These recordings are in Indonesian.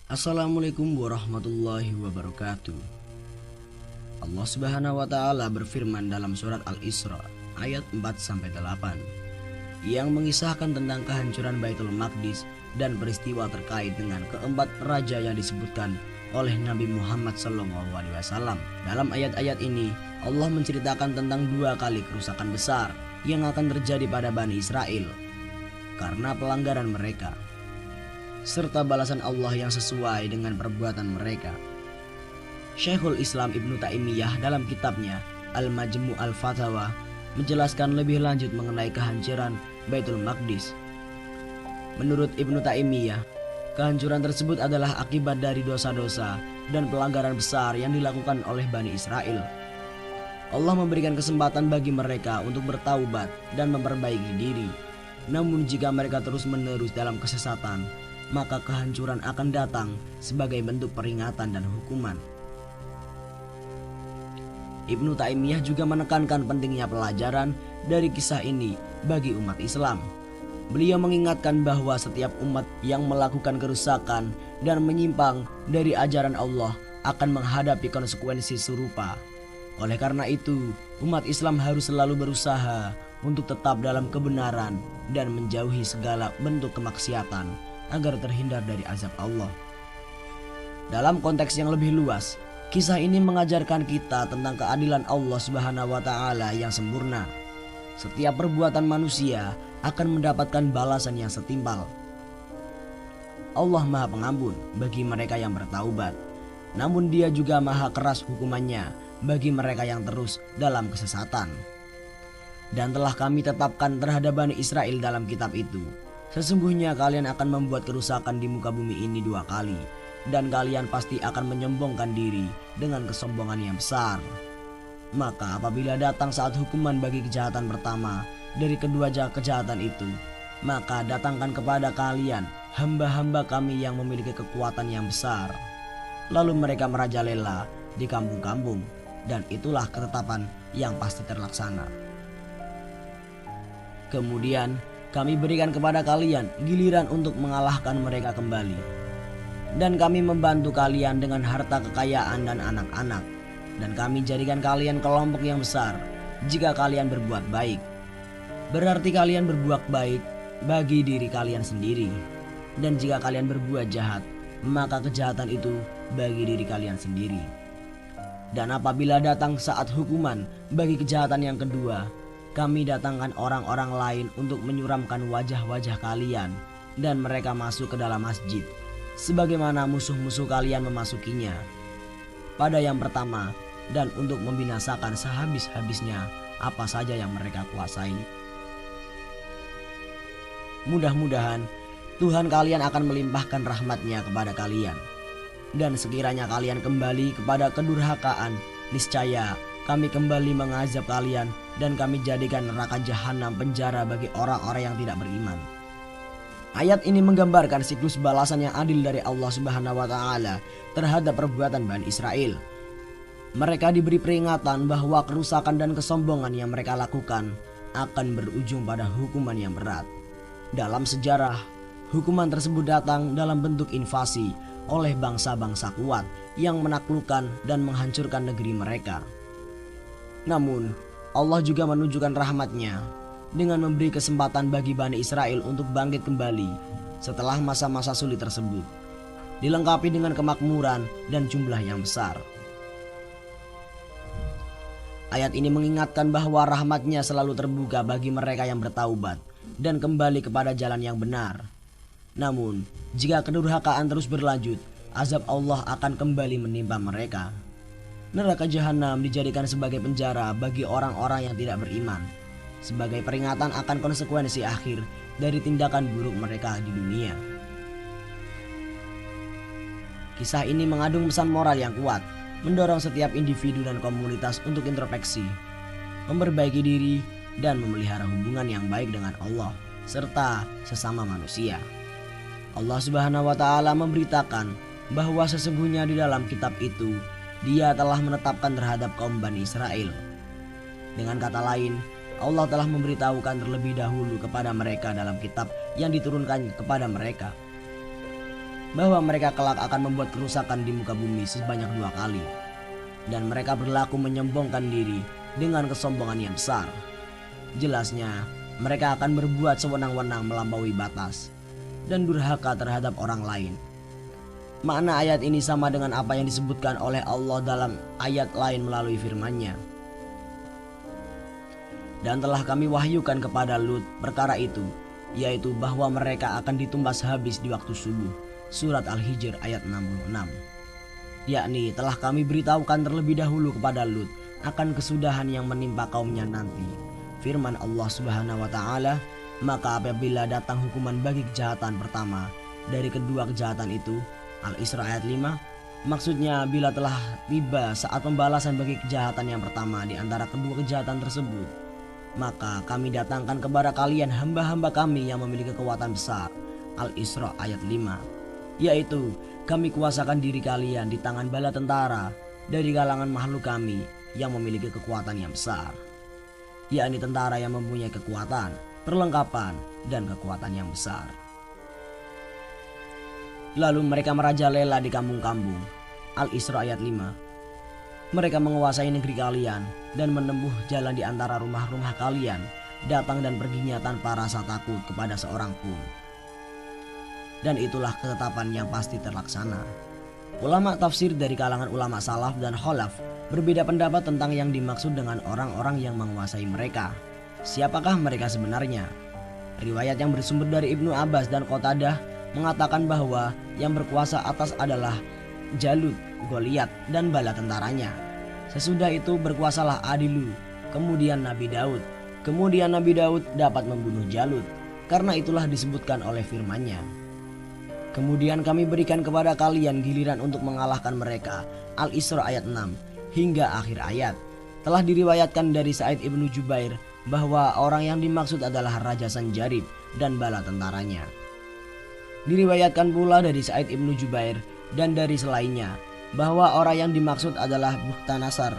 Assalamualaikum warahmatullahi wabarakatuh. Allah Subhanahu wa taala berfirman dalam surat Al-Isra ayat 4-8 yang mengisahkan tentang kehancuran Baitul Maqdis dan peristiwa terkait dengan keempat raja yang disebutkan oleh Nabi Muhammad SAW. Dalam ayat-ayat ini Allah menceritakan tentang dua kali kerusakan besar yang akan terjadi pada Bani Israel karena pelanggaran mereka, serta balasan Allah yang sesuai dengan perbuatan mereka. Syekhul Islam Ibnu Taimiyah dalam kitabnya Al-Majmu' Al-Fatawa menjelaskan lebih lanjut mengenai kehancuran Baitul Maqdis. Menurut Ibnu Taimiyah, kehancuran tersebut adalah akibat dari dosa-dosa dan pelanggaran besar yang dilakukan oleh Bani Israel. Allah memberikan kesempatan bagi mereka untuk bertaubat dan memperbaiki diri. Namun jika mereka terus-menerus dalam kesesatan, maka kehancuran akan datang sebagai bentuk peringatan dan hukuman. Ibnu Taimiyah juga menekankan pentingnya pelajaran dari kisah ini bagi umat Islam. Beliau mengingatkan bahwa setiap umat yang melakukan kerusakan dan menyimpang dari ajaran Allah akan menghadapi konsekuensi serupa. Oleh karena itu, umat Islam harus selalu berusaha untuk tetap dalam kebenaran dan menjauhi segala bentuk kemaksiatan agar terhindar dari azab Allah. Dalam konteks yang lebih luas, kisah ini mengajarkan kita tentang keadilan Allah Subhanahu wa taala yang sempurna. Setiap perbuatan manusia akan mendapatkan balasan yang setimpal. Allah Maha Pengampun bagi mereka yang bertaubat, namun Dia juga maha keras hukumannya bagi mereka yang terus dalam kesesatan. Dan telah kami tetapkan terhadap Bani Israel dalam kitab itu, sesungguhnya kalian akan membuat kerusakan di muka bumi ini 2 kali, dan kalian pasti akan menyombongkan diri dengan kesombongan yang besar. Maka apabila datang saat hukuman bagi kejahatan pertama dari kedua kejahatan itu, maka datangkan kepada kalian hamba-hamba kami yang memiliki kekuatan yang besar. Lalu mereka merajalela di kampung-kampung, dan itulah ketetapan yang pasti terlaksana. Kemudian kami berikan kepada kalian giliran untuk mengalahkan mereka kembali. Dan kami membantu kalian dengan harta kekayaan dan anak-anak. Dan kami jadikan kalian kelompok yang besar jika kalian berbuat baik. Berarti kalian berbuat baik bagi diri kalian sendiri. Dan jika kalian berbuat jahat, maka kejahatan itu bagi diri kalian sendiri. Dan apabila datang saat hukuman bagi kejahatan yang kedua, kami datangkan orang-orang lain untuk menyuramkan wajah-wajah kalian, dan mereka masuk ke dalam masjid sebagaimana musuh-musuh kalian memasukinya pada yang pertama, dan untuk membinasakan sehabis-habisnya apa saja yang mereka kuasai. Mudah-mudahan Tuhan kalian akan melimpahkan rahmat-Nya kepada kalian. Dan sekiranya kalian kembali kepada kedurhakaan, niscaya kami kembali mengazab kalian, dan kami jadikan neraka jahanam penjara bagi orang-orang yang tidak beriman. Ayat ini menggambarkan siklus balasan yang adil dari Allah Subhanahu wa taala terhadap perbuatan Bani Israel. Mereka diberi peringatan bahwa kerusakan dan kesombongan yang mereka lakukan akan berujung pada hukuman yang berat. Dalam sejarah, hukuman tersebut datang dalam bentuk invasi oleh bangsa-bangsa kuat yang menaklukkan dan menghancurkan negeri mereka. Namun, Allah juga menunjukkan rahmat-Nya dengan memberi kesempatan bagi Bani Israel untuk bangkit kembali setelah masa-masa sulit tersebut, dilengkapi dengan kemakmuran dan jumlah yang besar. Ayat ini mengingatkan bahwa rahmat-Nya selalu terbuka bagi mereka yang bertaubat dan kembali kepada jalan yang benar. Namun, jika kedurhakaan terus berlanjut, azab Allah akan kembali menimpa mereka. Neraka jahanam dijadikan sebagai penjara bagi orang-orang yang tidak beriman, sebagai peringatan akan konsekuensi akhir dari tindakan buruk mereka di dunia. Kisah ini mengandung pesan moral yang kuat, mendorong setiap individu dan komunitas untuk introspeksi, memperbaiki diri, dan memelihara hubungan yang baik dengan Allah serta sesama manusia. Allah Subhanahu wa taala memberitakan bahwa sesungguhnya di dalam kitab itu Dia telah menetapkan terhadap kaum Bani Israel. Dengan kata lain, Allah telah memberitahukan terlebih dahulu kepada mereka dalam kitab yang diturunkan kepada mereka bahwa mereka kelak akan membuat kerusakan di muka bumi sebanyak 2 kali. Dan mereka berlaku menyombongkan diri dengan kesombongan yang besar. Jelasnya, mereka akan berbuat sewenang-wenang melampaui batas dan durhaka terhadap orang lain. Makna ayat ini sama dengan apa yang disebutkan oleh Allah dalam ayat lain melalui firman-Nya. Dan telah kami wahyukan kepada Lut perkara itu, yaitu bahwa mereka akan ditumbas habis di waktu subuh. Surat Al-Hijr ayat 66. Yakni telah kami beritahukan terlebih dahulu kepada Lut akan kesudahan yang menimpa kaumnya nanti. Firman Allah Subhanahu wa taala, maka apabila datang hukuman bagi kejahatan pertama dari kedua kejahatan itu, Al-Isra ayat 5, maksudnya bila telah tiba saat pembalasan bagi kejahatan yang pertama di antara kedua kejahatan tersebut, maka kami datangkan kepada kalian hamba-hamba kami yang memiliki kekuatan besar. Al-Isra ayat 5, yaitu kami kuasakan diri kalian di tangan bala tentara dari kalangan makhluk kami yang memiliki kekuatan yang besar, yakni tentara yang mempunyai kekuatan, perlengkapan, dan kekuatan yang besar. Lalu mereka merajalela di kampung-kampung. Al-Isra ayat 5, mereka menguasai negeri kalian dan menempuh jalan di antara rumah-rumah kalian, datang dan perginya tanpa rasa takut kepada seorang pun. Dan itulah ketetapan yang pasti terlaksana. Ulama tafsir dari kalangan ulama salaf dan khalaf berbeda pendapat tentang yang dimaksud dengan orang-orang yang menguasai mereka. Siapakah mereka sebenarnya? Riwayat yang bersumber dari Ibnu Abbas dan Qatadah mengatakan bahwa yang berkuasa atas adalah Jalut, Goliat, dan bala tentaranya. Sesudah itu berkuasalah Adilu, kemudian Nabi Daud. Kemudian Nabi Daud dapat membunuh Jalut. Karena itulah disebutkan oleh firman-Nya, kemudian kami berikan kepada kalian giliran untuk mengalahkan mereka. Al-Isra ayat 6 hingga akhir ayat. Telah diriwayatkan dari Sa'id ibnu Jubair bahwa orang yang dimaksud adalah Raja Sanjarib dan bala tentaranya. Diriwayatkan pula dari Sa'id ibnu Jubair dan dari selainnya bahwa orang yang dimaksud adalah Bukhtanasar,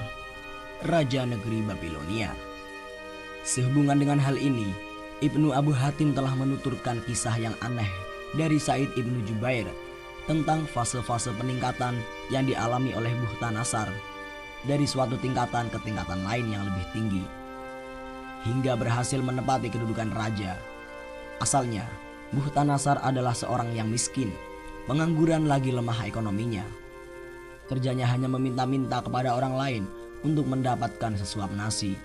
Raja negeri Babilonia. Sehubungan dengan hal ini, Ibnu Abu Hatim telah menuturkan kisah yang aneh dari Sa'id ibnu Jubair tentang fase-fase peningkatan yang dialami oleh Bukhtanasar dari suatu tingkatan ke tingkatan lain yang lebih tinggi, hingga berhasil menempati kedudukan raja. Asalnya, Bukhtanasar adalah seorang yang miskin, pengangguran lagi lemah ekonominya. Kerjanya hanya meminta-minta kepada orang lain untuk mendapatkan sesuap nasi.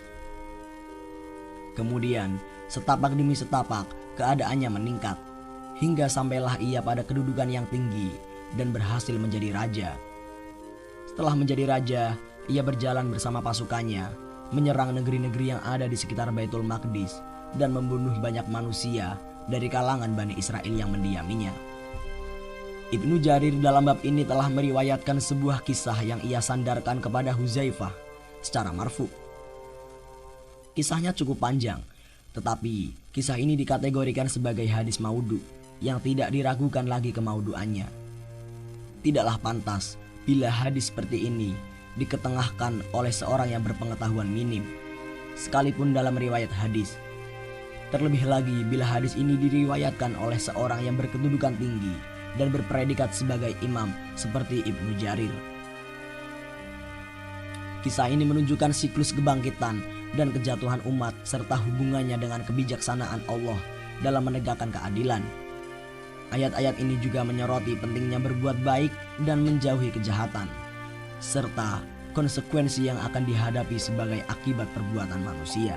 Kemudian, setapak demi setapak, keadaannya meningkat, hingga sampailah ia pada kedudukan yang tinggi dan berhasil menjadi raja. Setelah menjadi raja, ia berjalan bersama pasukannya, menyerang negeri-negeri yang ada di sekitar Baitul Maqdis dan membunuh banyak manusia dari kalangan Bani Israel yang mendiaminya. Ibnu Jarir dalam bab ini telah meriwayatkan sebuah kisah yang ia sandarkan kepada Huzaifah secara marfu. Kisahnya cukup panjang, tetapi kisah ini dikategorikan sebagai hadis maudhu yang tidak diragukan lagi kemauduannya. Tidaklah pantas bila hadis seperti ini diketengahkan oleh seorang yang berpengetahuan minim, sekalipun dalam riwayat hadis. Terlebih lagi bila hadis ini diriwayatkan oleh seorang yang berkedudukan tinggi dan berpredikat sebagai imam seperti Ibnu Jarir. Kisah ini menunjukkan siklus kebangkitan dan kejatuhan umat serta hubungannya dengan kebijaksanaan Allah dalam menegakkan keadilan. Ayat-ayat ini juga menyoroti pentingnya berbuat baik dan menjauhi kejahatan, serta konsekuensi yang akan dihadapi sebagai akibat perbuatan manusia.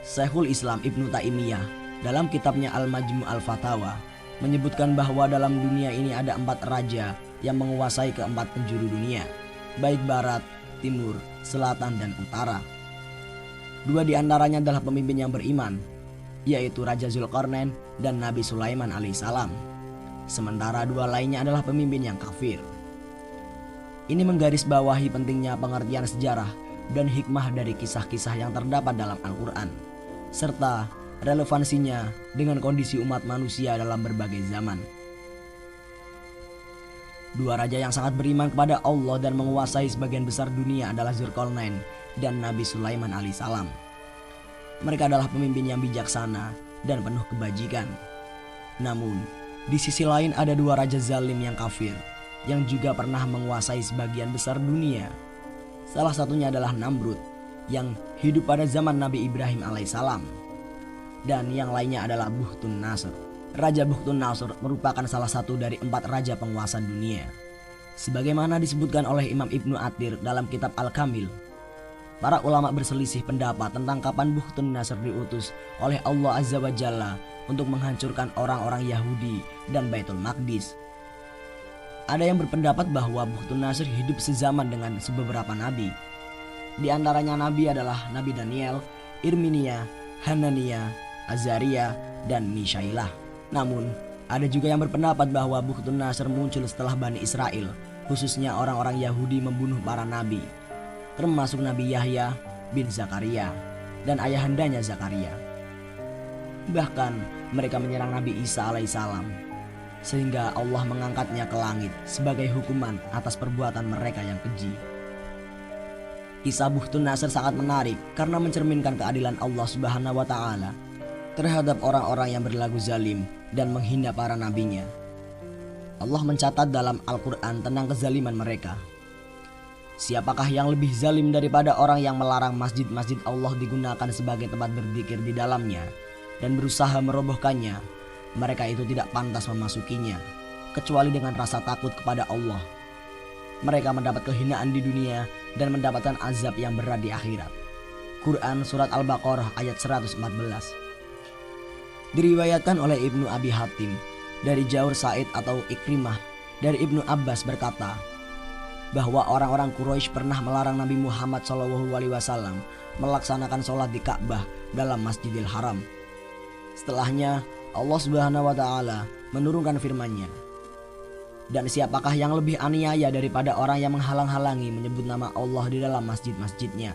Syekhul Islam Ibnu Taimiyah dalam kitabnya Al-Majmu' Al-Fatawa menyebutkan bahwa dalam dunia ini ada 4 raja yang menguasai ke-4 penjuru dunia, baik barat, timur, selatan, dan utara. 2 di antaranya adalah pemimpin yang beriman, yaitu Raja Zulkarnain dan Nabi Sulaiman alaihissalam. Sementara 2 lainnya adalah pemimpin yang kafir. Ini menggarisbawahi pentingnya pengertian sejarah dan hikmah dari kisah-kisah yang terdapat dalam Al-Quran, serta relevansinya dengan kondisi umat manusia dalam berbagai zaman. 2 raja yang sangat beriman kepada Allah dan menguasai sebagian besar dunia adalah Zulkarnain dan Nabi Sulaiman alaihissalam. Mereka adalah pemimpin yang bijaksana dan penuh kebajikan. Namun, Di sisi lain ada dua raja zalim yang kafir, yang juga pernah menguasai sebagian besar dunia. Salah satunya adalah Namrud, yang hidup pada zaman Nabi Ibrahim alaihissalam. Dan yang lainnya adalah Bukhtun Nasr. Raja Bukhtun Nasr merupakan salah satu dari 4 raja penguasa dunia. Sebagaimana disebutkan oleh Imam Ibnu Athir dalam kitab Al-Kamil, para ulama berselisih pendapat tentang kapan Bukhtun Nasr diutus oleh Allah Azza wa Jalla untuk menghancurkan orang-orang Yahudi dan Baitul Maqdis. Ada yang berpendapat bahwa Bukhtun Nasr hidup sezaman dengan beberapa nabi. Di antaranya nabi adalah Nabi Daniel, Irminia, Hanania, Azaria, dan Misailah. Namun, ada juga yang berpendapat bahwa Bukhtun Nasr muncul setelah Bani Israel, khususnya orang-orang Yahudi membunuh para nabi, termasuk Nabi Yahya bin Zakaria dan ayahandanya Zakaria. Bahkan mereka menyerang Nabi Isa alaihissalam, sehingga Allah mengangkatnya ke langit sebagai hukuman atas perbuatan mereka yang keji. Kisah Bukhtun Nasr sangat menarik karena mencerminkan keadilan Allah Subhanahu wa Ta'ala terhadap orang-orang yang berlaku zalim dan menghina para nabinya. Allah mencatat dalam Al-Quran tentang kezaliman mereka. Siapakah yang lebih zalim daripada orang yang melarang masjid-masjid Allah digunakan sebagai tempat berzikir di dalamnya dan berusaha merobohkannya? Mereka itu tidak pantas memasukinya, kecuali dengan rasa takut kepada Allah. Mereka mendapat kehinaan di dunia dan mendapatkan azab yang berat di akhirat. Quran Surat Al-Baqarah ayat 114. Diriwayatkan oleh Ibnu Abi Hatim dari Jaur Sa'id atau Ikrimah dari Ibnu Abbas berkata bahwa orang-orang Quraisy pernah melarang Nabi Muhammad SAW melaksanakan sholat di Ka'bah dalam Masjidil Haram. Setelahnya Allah Subhanahu wa Ta'ala menurunkan firman-Nya, dan siapakah yang lebih aniaya daripada orang yang menghalang-halangi menyebut nama Allah di dalam masjid-masjidnya.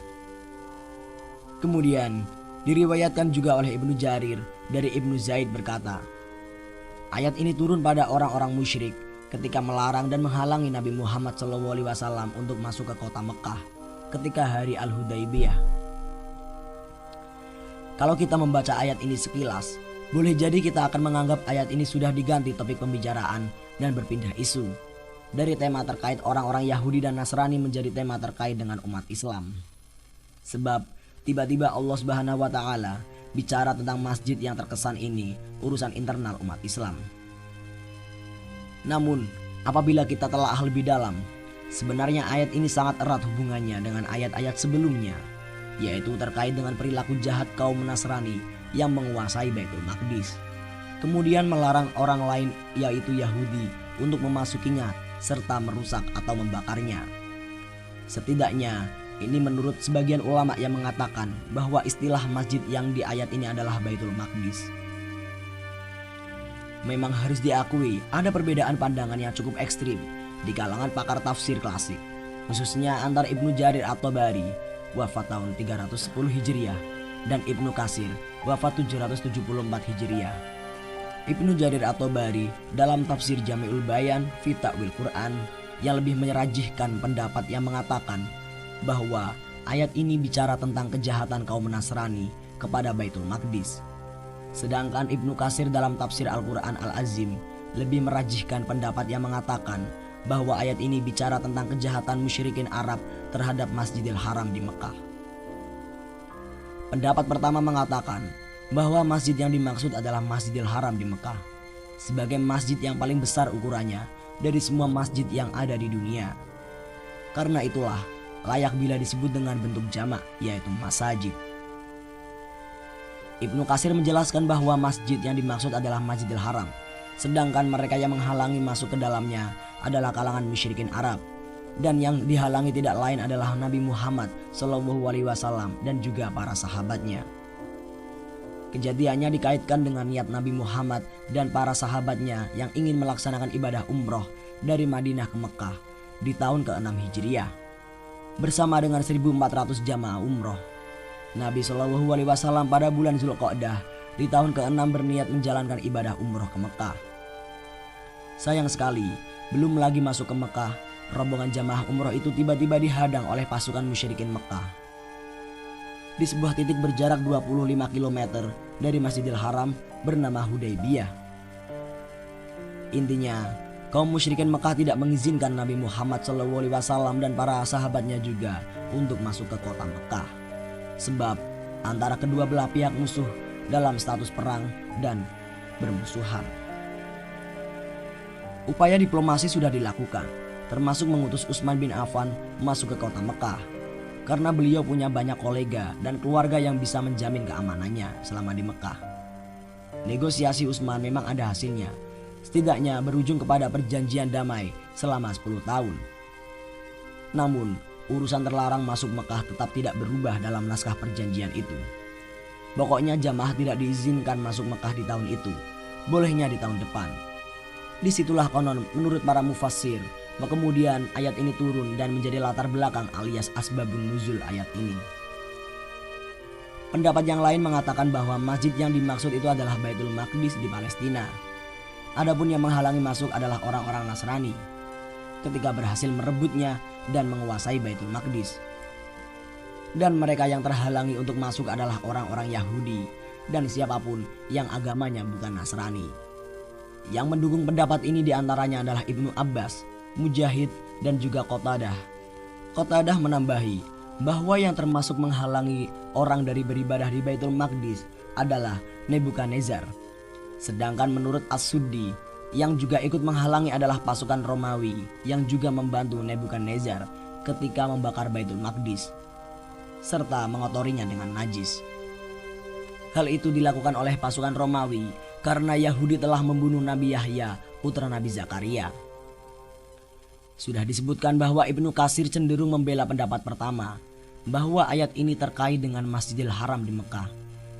Kemudian diriwayatkan juga oleh Ibnu Jarir dari Ibnu Zaid berkata, ayat ini turun pada orang-orang musyrik ketika melarang dan menghalangi Nabi Muhammad SAW untuk masuk ke kota Mekah ketika hari Al-Hudaybiyah. Kalau kita membaca ayat ini sekilas, boleh jadi kita akan menganggap ayat ini sudah diganti topik pembicaraan dan berpindah isu dari tema terkait orang-orang Yahudi dan Nasrani menjadi tema terkait dengan umat Islam. Sebab tiba-tiba Allah Subhanahu wa Ta'ala bicara tentang masjid yang terkesan ini urusan internal umat Islam. Namun, apabila kita telah lebih dalam, sebenarnya ayat ini sangat erat hubungannya dengan ayat-ayat sebelumnya, yaitu terkait dengan perilaku jahat kaum Nasrani yang menguasai Baitul Maqdis, kemudian melarang orang lain yaitu Yahudi untuk memasukinya serta merusak atau membakarnya. Setidaknya ini menurut sebagian ulama yang mengatakan bahwa istilah masjid yang di ayat ini adalah Baitul Maqdis. Memang harus diakui ada perbedaan pandangan yang cukup ekstrim di kalangan pakar tafsir klasik, khususnya antara Ibnu Jarir At-Tabari wafat tahun 310 Hijriah dan Ibnu Katsir wafat 774 Hijriah. Ibnu Jarir At-Tabari dalam tafsir Jami'ul Bayan fi Ta'wil Quran yang lebih menyerajihkan pendapat yang mengatakan bahwa ayat ini bicara tentang kejahatan kaum Nasrani kepada Baitul Maqdis. Sedangkan Ibnu Katsir dalam tafsir Al-Quran Al-Azim lebih merajihkan pendapat yang mengatakan bahwa ayat ini bicara tentang kejahatan musyrikin Arab terhadap Masjidil Haram di Mekah. Pendapat pertama mengatakan bahwa masjid yang dimaksud adalah Masjidil Haram di Mekah sebagai masjid yang paling besar ukurannya dari semua masjid yang ada di dunia. Karena itulah layak bila disebut dengan bentuk jamak, yaitu masajid. Ibnu Katsir menjelaskan bahwa masjid yang dimaksud adalah Masjidil Haram, sedangkan mereka yang menghalangi masuk ke dalamnya adalah kalangan musyrikin Arab, dan yang dihalangi tidak lain adalah Nabi Muhammad SAW dan juga para sahabatnya. Kejadiannya dikaitkan dengan niat Nabi Muhammad dan para sahabatnya yang ingin melaksanakan ibadah umroh dari Madinah ke Mekah di tahun ke-6 Hijriah. Bersama dengan 1.400 jamaah umroh, Nabi SAW pada bulan Zulqa'dah di tahun ke-6 berniat menjalankan ibadah umroh ke Mekah. Sayang sekali, belum lagi masuk ke Mekah, rombongan jamaah umroh itu tiba-tiba dihadang oleh pasukan musyrikin Mekah. Di sebuah titik berjarak 25 km dari Masjidil Haram bernama Hudaybiyah. Intinya, kaum musyrikin Mekah tidak mengizinkan Nabi Muhammad SAW dan para sahabatnya juga untuk masuk ke kota Mekah. Sebab antara kedua belah pihak musuh dalam status perang dan bermusuhan. Upaya diplomasi sudah dilakukan, termasuk mengutus Utsman bin Affan masuk ke kota Mekah, karena beliau punya banyak kolega dan keluarga yang bisa menjamin keamanannya selama di Mekah. Negosiasi Utsman memang ada hasilnya, setidaknya berujung kepada perjanjian damai selama 10 tahun. Namun, urusan terlarang masuk Mekah tetap tidak berubah dalam naskah perjanjian itu. Pokoknya jamaah tidak diizinkan masuk Mekah di tahun itu, bolehnya di tahun depan. Disitulah konon menurut para mufassir, kemudian ayat ini turun dan menjadi latar belakang alias asbabun nuzul ayat ini. Pendapat yang lain mengatakan bahwa masjid yang dimaksud itu adalah Baitul Maqdis di Palestina. Adapun yang menghalangi masuk adalah orang-orang Nasrani ketika berhasil merebutnya dan menguasai Baitul Maqdis. Dan mereka yang terhalangi untuk masuk adalah orang-orang Yahudi dan siapapun yang agamanya bukan Nasrani. Yang mendukung pendapat ini diantaranya adalah Ibnu Abbas, Mujahid, dan juga Qatadah. Qatadah menambahi bahwa yang termasuk menghalangi orang dari beribadah di Baitul Maqdis adalah Nebukadnezar. Sedangkan menurut As-Suddi, yang juga ikut menghalangi adalah pasukan Romawi yang juga membantu Nebukadnezar ketika membakar Baitul Maqdis serta mengotorinya dengan najis. Hal itu dilakukan oleh pasukan Romawi karena Yahudi telah membunuh Nabi Yahya, putra Nabi Zakaria. Sudah disebutkan bahwa Ibnu Katsir cenderung membela pendapat pertama, bahwa ayat ini terkait dengan Masjidil Haram di Mekah.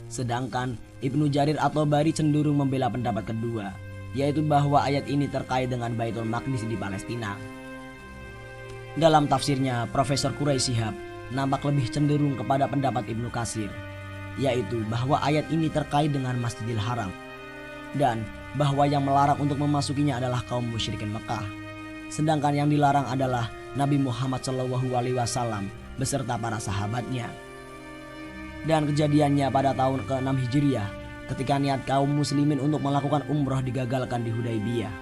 Sedangkan Ibnu Jarir at-Tabari cenderung membela pendapat kedua, yaitu bahwa ayat ini terkait dengan Baitul Maqdis di Palestina. Dalam tafsirnya, Profesor Quraisy Shihab nampak lebih cenderung kepada pendapat Ibnu Katsir, yaitu bahwa ayat ini terkait dengan Masjidil Haram dan bahwa yang melarang untuk memasukinya adalah kaum musyrikin Mekah, sedangkan yang dilarang adalah Nabi Muhammad SAW beserta para sahabatnya. Dan kejadiannya pada tahun ke-6 Hijriah ketika niat kaum muslimin untuk melakukan umroh digagalkan di Hudaybiyah.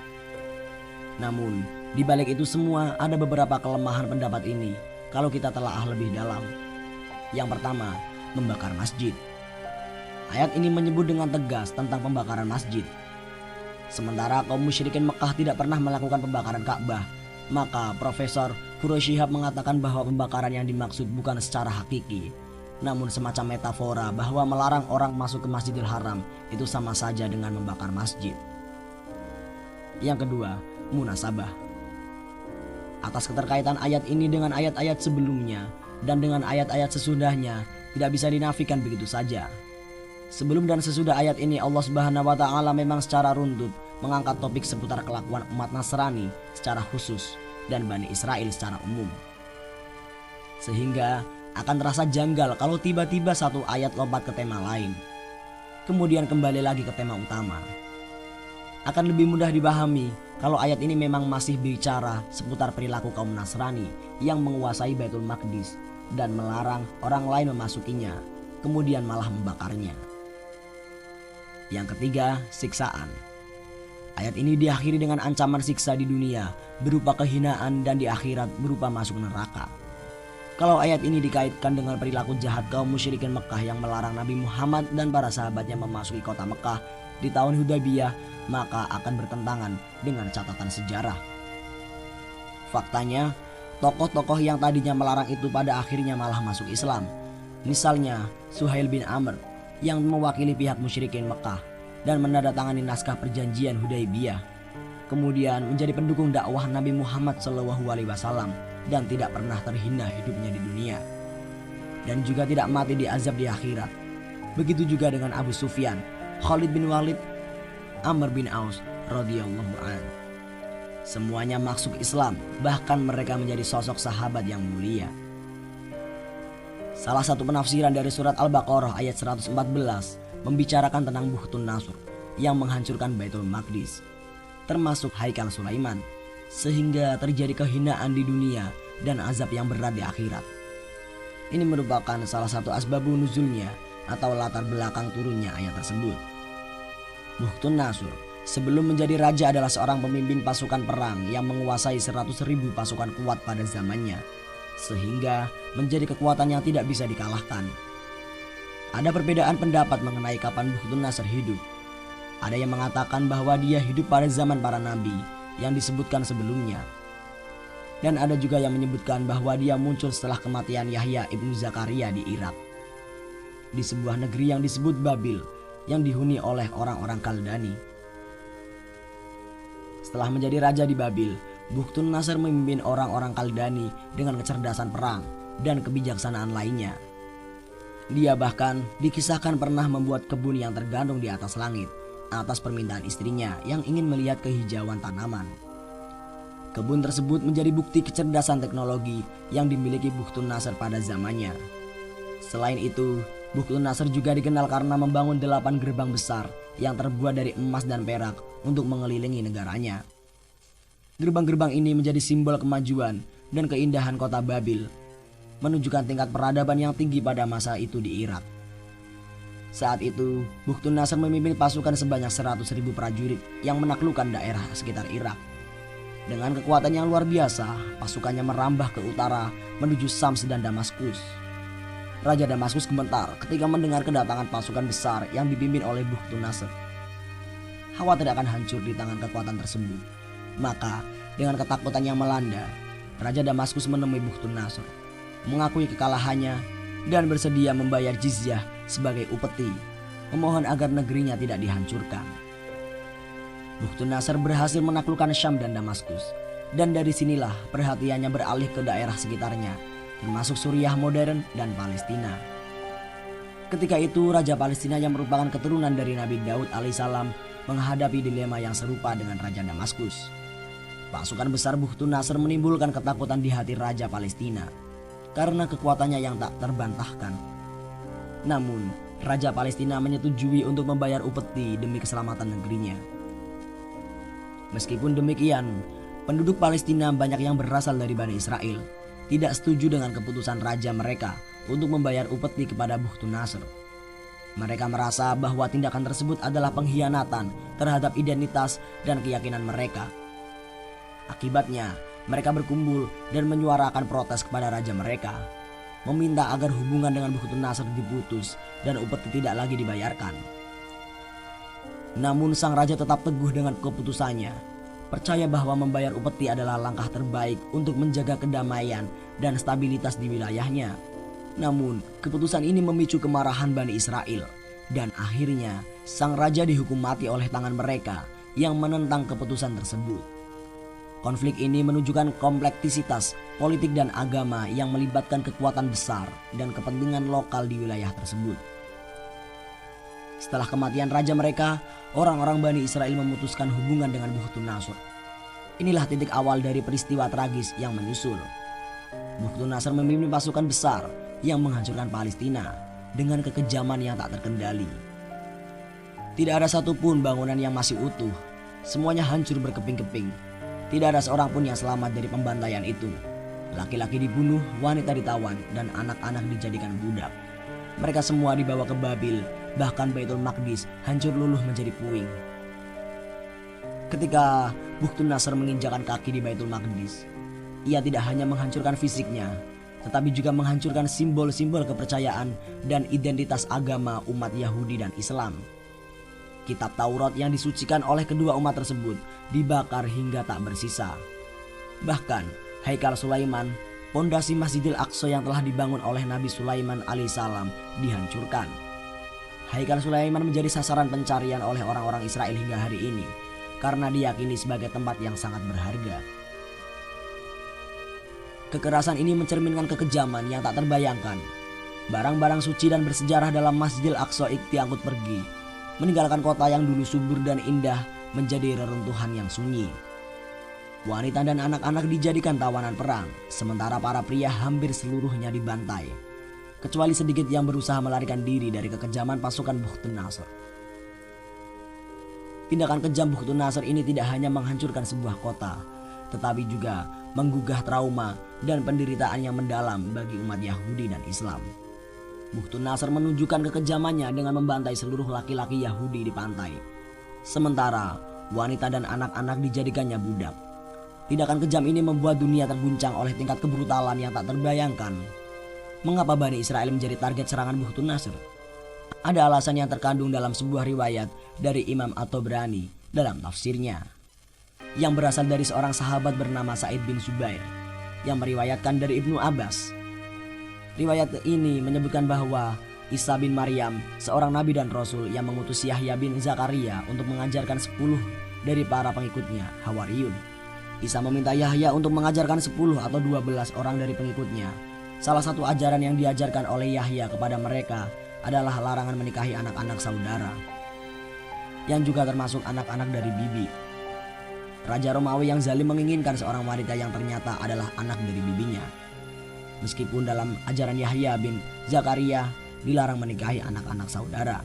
Namun di balik itu semua ada beberapa kelemahan pendapat ini kalau kita telaah lebih dalam. Yang pertama, membakar masjid. Ayat ini menyebut dengan tegas tentang pembakaran masjid. Sementara kaum musyrikin Mekah tidak pernah melakukan pembakaran Ka'bah, maka Profesor Quraisy Shihab mengatakan bahwa pembakaran yang dimaksud bukan secara hakiki, namun semacam metafora bahwa melarang orang masuk ke Masjidil Haram itu sama saja dengan membakar masjid. Yang kedua, munasabah. Atas keterkaitan ayat ini dengan ayat-ayat sebelumnya dan dengan ayat-ayat sesudahnya tidak bisa dinafikan begitu saja. Sebelum dan sesudah ayat ini Allah Subhanahu wa taala memang secara runtut mengangkat topik seputar kelakuan umat Nasrani secara khusus dan Bani Israel secara umum. Sehingga akan terasa janggal kalau tiba-tiba satu ayat lompat ke tema lain, kemudian kembali lagi ke tema utama. Akan lebih mudah dipahami kalau ayat ini memang masih bicara seputar perilaku kaum Nasrani yang menguasai Baitul Maqdis dan melarang orang lain memasukinya, kemudian malah membakarnya. Yang ketiga, siksaan. Ayat ini diakhiri dengan ancaman siksa di dunia berupa kehinaan dan di akhirat berupa masuk neraka. Kalau ayat ini dikaitkan dengan perilaku jahat kaum musyrikin Mekah yang melarang Nabi Muhammad dan para sahabatnya memasuki kota Mekah di tahun Hudaybiyah, maka akan bertentangan dengan catatan sejarah. Faktanya, tokoh-tokoh yang tadinya melarang itu pada akhirnya malah masuk Islam. Misalnya Suhail bin Amr yang mewakili pihak musyrikin Mekah dan menandatangani naskah perjanjian Hudaybiyah, kemudian menjadi pendukung dakwah Nabi Muhammad SAW dan tidak pernah terhina hidupnya di dunia, dan juga tidak mati diazab di akhirat. Begitu juga dengan Abu Sufyan, Khalid bin Walid, Amr bin Aus radhiyallahu anhu. Semuanya masuk Islam, bahkan mereka menjadi sosok sahabat yang mulia. Salah satu penafsiran dari surat Al-Baqarah ayat 114 membicarakan tentang Buhtun Nasr yang menghancurkan Baitul Maqdis, termasuk Haikal Sulaiman, sehingga terjadi kehinaan di dunia dan azab yang berat di akhirat. Ini merupakan salah satu asbabun nuzulnya atau latar belakang turunnya ayat tersebut. Buhtun Nasr Sebelum menjadi raja adalah seorang pemimpin pasukan perang yang menguasai 100.000 pasukan kuat pada zamannya, sehingga menjadi kekuatan yang tidak bisa dikalahkan. Ada perbedaan pendapat mengenai kapan Bukhtun Nasr hidup. Ada yang mengatakan bahwa dia hidup pada zaman para nabi yang disebutkan sebelumnya. Dan ada juga yang menyebutkan bahwa dia muncul setelah kematian Yahya ibnu Zakaria di Irak, di sebuah negeri yang disebut Babil yang dihuni oleh orang-orang Kaldani. Setelah menjadi raja di Babil, Bukhtun Nasr memimpin orang-orang Kaldani dengan kecerdasan perang dan kebijaksanaan lainnya. Dia bahkan dikisahkan pernah membuat kebun yang tergantung di atas langit atas permintaan istrinya yang ingin melihat kehijauan tanaman. Kebun tersebut menjadi bukti kecerdasan teknologi yang dimiliki Bukhtun Nasr pada zamannya. Selain itu, Bukhtun Nasr juga dikenal karena membangun 8 gerbang besar yang terbuat dari emas dan perak untuk mengelilingi negaranya. Gerbang-gerbang ini menjadi simbol kemajuan dan keindahan kota Babil, menunjukkan tingkat peradaban yang tinggi pada masa itu di Irak. Saat itu, Bukhtun Nasr memimpin pasukan sebanyak 100.000 prajurit yang menaklukkan daerah sekitar Irak. Dengan kekuatan yang luar biasa, pasukannya merambah ke utara menuju Syams dan Damaskus. Raja Damaskus gemetar ketika mendengar kedatangan pasukan besar yang dipimpin oleh Bukhtun Nasr. Khawatir akan hancur di tangan kekuatan tersebut. Maka, dengan ketakutan yang melanda, Raja Damaskus menemui Bukhtun Nasr, mengakui kekalahannya dan bersedia membayar jizyah sebagai upeti, memohon agar negerinya tidak dihancurkan. Bukhtun Nasr berhasil menaklukkan Syam dan Damaskus, dan dari sinilah perhatiannya beralih ke daerah sekitarnya, termasuk Suriah modern dan Palestina. Ketika itu, Raja Palestina yang merupakan keturunan dari Nabi Daud alaihissalam menghadapi dilema yang serupa dengan Raja Damaskus. Pasukan besar Bukhtun Nasr menimbulkan ketakutan di hati Raja Palestina karena kekuatannya yang tak terbantahkan. Namun, Raja Palestina menyetujui untuk membayar upeti demi keselamatan negerinya. Meskipun demikian, penduduk Palestina banyak yang berasal dari Bani Israel tidak setuju dengan keputusan raja mereka untuk membayar upeti kepada Bukhtun Nasr. Mereka merasa bahwa tindakan tersebut adalah pengkhianatan terhadap identitas dan keyakinan mereka. Akibatnya, mereka berkumpul dan menyuarakan protes kepada raja mereka, meminta agar hubungan dengan Bukhtun Nasr diputus dan upeti tidak lagi dibayarkan. Namun sang raja tetap teguh dengan keputusannya, percaya bahwa membayar upeti adalah langkah terbaik untuk menjaga kedamaian dan stabilitas di wilayahnya. Namun, keputusan ini memicu kemarahan Bani Israel, dan akhirnya sang raja dihukum mati oleh tangan mereka yang menentang keputusan tersebut. Konflik ini menunjukkan kompleksitas politik dan agama yang melibatkan kekuatan besar dan kepentingan lokal di wilayah tersebut. Setelah kematian raja mereka, orang-orang Bani Israel memutuskan hubungan dengan Bukhtun Nasr. Inilah titik awal dari peristiwa tragis yang menyusul. Bukhtun Nasr memimpin pasukan besar yang menghancurkan Palestina dengan kekejaman yang tak terkendali. Tidak ada satupun bangunan yang masih utuh, semuanya hancur berkeping-keping. Tidak ada seorang pun yang selamat dari pembantaian itu. Laki-laki dibunuh, wanita ditawan, dan anak-anak dijadikan budak. Mereka semua dibawa ke Babil, bahkan Baitul Maqdis hancur luluh menjadi puing. Ketika Bukhtun Nasr menginjakan kaki di Baitul Maqdis, ia tidak hanya menghancurkan fisiknya, tetapi juga menghancurkan simbol-simbol kepercayaan dan identitas agama umat Yahudi dan Islam. Kitab Taurat yang disucikan oleh kedua umat tersebut dibakar hingga tak bersisa. Bahkan Haikal Sulaiman, pondasi Masjidil Aqsa yang telah dibangun oleh Nabi Sulaiman alaihissalam, dihancurkan. Haikal Sulaiman menjadi sasaran pencarian oleh orang-orang Israel hingga hari ini karena diyakini sebagai tempat yang sangat berharga. Kekerasan ini mencerminkan kekejaman yang tak terbayangkan. Barang-barang suci dan bersejarah dalam Masjidil Aqsa diangkut pergi, meninggalkan kota yang dulu subur dan indah menjadi reruntuhan yang sunyi. Wanita dan anak-anak dijadikan tawanan perang, sementara para pria hampir seluruhnya dibantai, kecuali sedikit yang berusaha melarikan diri dari kekejaman pasukan Bukhtun Nasr. Tindakan kejam Bukhtun Nasr ini tidak hanya menghancurkan sebuah kota, tetapi juga menggugah trauma dan penderitaan yang mendalam bagi umat Yahudi dan Islam. Bukhtun Nasr menunjukkan kekejamannya dengan membantai seluruh laki-laki Yahudi di pantai. Sementara wanita dan anak-anak dijadikannya budak. Tindakan kejam ini membuat dunia terguncang oleh tingkat kebrutalan yang tak terbayangkan. Mengapa Bani Israel menjadi target serangan Bukhtun Nasr? Ada alasan yang terkandung dalam sebuah riwayat dari Imam At-Tabrani dalam tafsirnya, yang berasal dari seorang sahabat bernama Sa'id bin Zubair yang meriwayatkan dari Ibnu Abbas. Riwayat ini menyebutkan bahwa Isa bin Maryam, seorang nabi dan rasul yang mengutus Yahya bin Zakaria untuk mengajarkan 10 dari para pengikutnya, Hawariyun. Isa meminta Yahya untuk mengajarkan 10 atau 12 orang dari pengikutnya. Salah satu ajaran yang diajarkan oleh Yahya kepada mereka adalah larangan menikahi anak-anak saudara, yang juga termasuk anak-anak dari bibi. Raja Romawi yang zalim menginginkan seorang wanita yang ternyata adalah anak dari bibinya. Meskipun dalam ajaran Yahya bin Zakaria dilarang menikahi anak-anak saudara,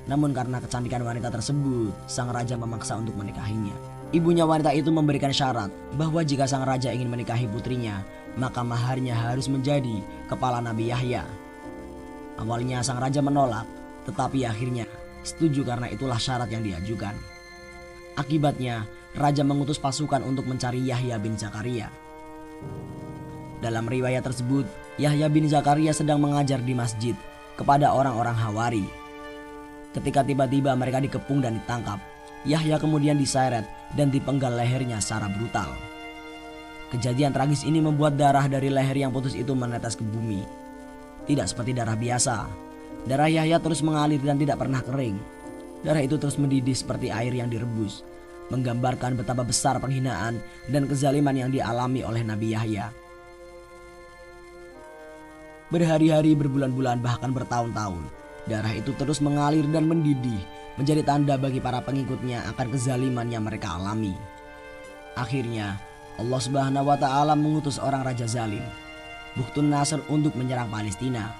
namun karena kecantikan wanita tersebut, sang raja memaksa untuk menikahinya. Ibunya wanita itu memberikan syarat bahwa jika sang raja ingin menikahi putrinya, maka maharnya harus menjadi kepala Nabi Yahya. Awalnya sang raja menolak, tetapi akhirnya setuju karena itulah syarat yang diajukan. Akibatnya, raja mengutus pasukan untuk mencari Yahya bin Zakaria. Dalam riwayat tersebut, Yahya bin Zakaria sedang mengajar di masjid kepada orang-orang Hawari. Ketika tiba-tiba mereka dikepung dan ditangkap, Yahya kemudian diseret dan dipenggal lehernya secara brutal. Kejadian tragis ini membuat darah dari leher yang putus itu menetes ke bumi. Tidak seperti darah biasa. Darah Yahya terus mengalir dan tidak pernah kering. Darah itu terus mendidih seperti air yang direbus, menggambarkan betapa besar penghinaan dan kezaliman yang dialami oleh Nabi Yahya. Berhari-hari, berbulan-bulan, bahkan bertahun-tahun, darah itu terus mengalir dan mendidih, menjadi tanda bagi para pengikutnya akan kezaliman yang mereka alami. Akhirnya, Allah Subhanahu wa Ta'ala mengutus orang raja zalim, Bukhtun Nasr, untuk menyerang Palestina.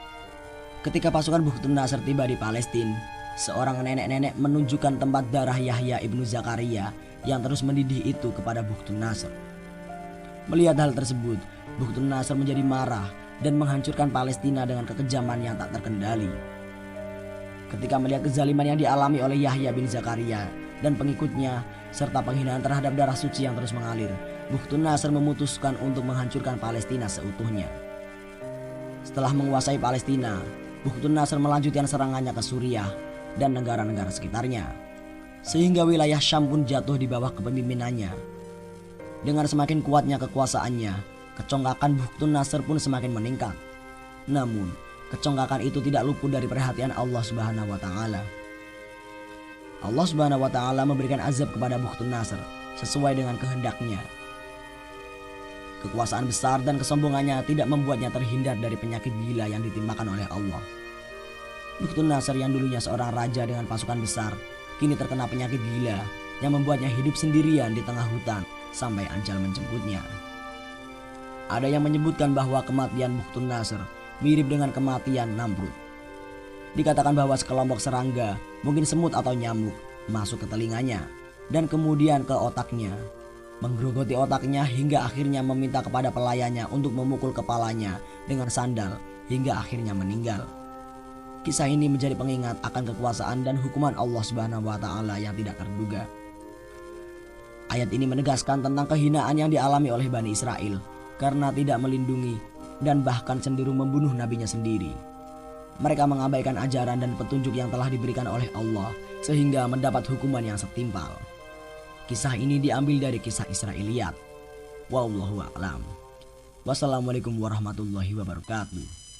Ketika pasukan Bukhtun Nasr tiba di Palestina, seorang nenek-nenek menunjukkan tempat darah Yahya ibnu Zakaria yang terus mendidih itu kepada Bukhtun Nasr. Melihat hal tersebut, Bukhtun Nasr menjadi marah dan menghancurkan Palestina dengan kekejaman yang tak terkendali. Ketika melihat kezaliman yang dialami oleh Yahya bin Zakaria dan pengikutnya, serta penghinaan terhadap darah suci yang terus mengalir, Bukhtun Nasr memutuskan untuk menghancurkan Palestina seutuhnya. Setelah menguasai Palestina, Bukhtun Nasr melanjutkan serangannya ke Suriah dan negara-negara sekitarnya, sehingga wilayah Syam pun jatuh di bawah kepemimpinannya. Dengan semakin kuatnya kekuasaannya, kecongkakan Bukhtun Nasr pun semakin meningkat. Namun, kecongkakan itu tidak luput dari perhatian Allah Subhanahu wa Ta'ala. Allah Subhanahu wa Ta'ala memberikan azab kepada Bukhtun Nasr sesuai dengan kehendaknya. Kekuasaan besar dan kesombongannya tidak membuatnya terhindar dari penyakit gila yang ditimpakan oleh Allah. Bukhtun Nasr yang dulunya seorang raja dengan pasukan besar, kini terkena penyakit gila yang membuatnya hidup sendirian di tengah hutan sampai ajal menjemputnya. Ada yang menyebutkan bahwa kematian Bukhtun Nasr mirip dengan kematian Namrud. Dikatakan bahwa sekelompok serangga, mungkin semut atau nyamuk, masuk ke telinganya dan kemudian ke otaknya, menggerogoti otaknya hingga akhirnya meminta kepada pelayannya untuk memukul kepalanya dengan sandal hingga akhirnya meninggal. Kisah ini menjadi pengingat akan kekuasaan dan hukuman Allah Subhanahu wa Ta'ala yang tidak terduga. Ayat ini menegaskan tentang kehinaan yang dialami oleh Bani Israel karena tidak melindungi dan bahkan cenderung membunuh nabinya sendiri. Mereka mengabaikan ajaran dan petunjuk yang telah diberikan oleh Allah sehingga mendapat hukuman yang setimpal. Kisah ini diambil dari kisah Israiliyat. Wallahu a'lam. Wassalamualaikum warahmatullahi wabarakatuh.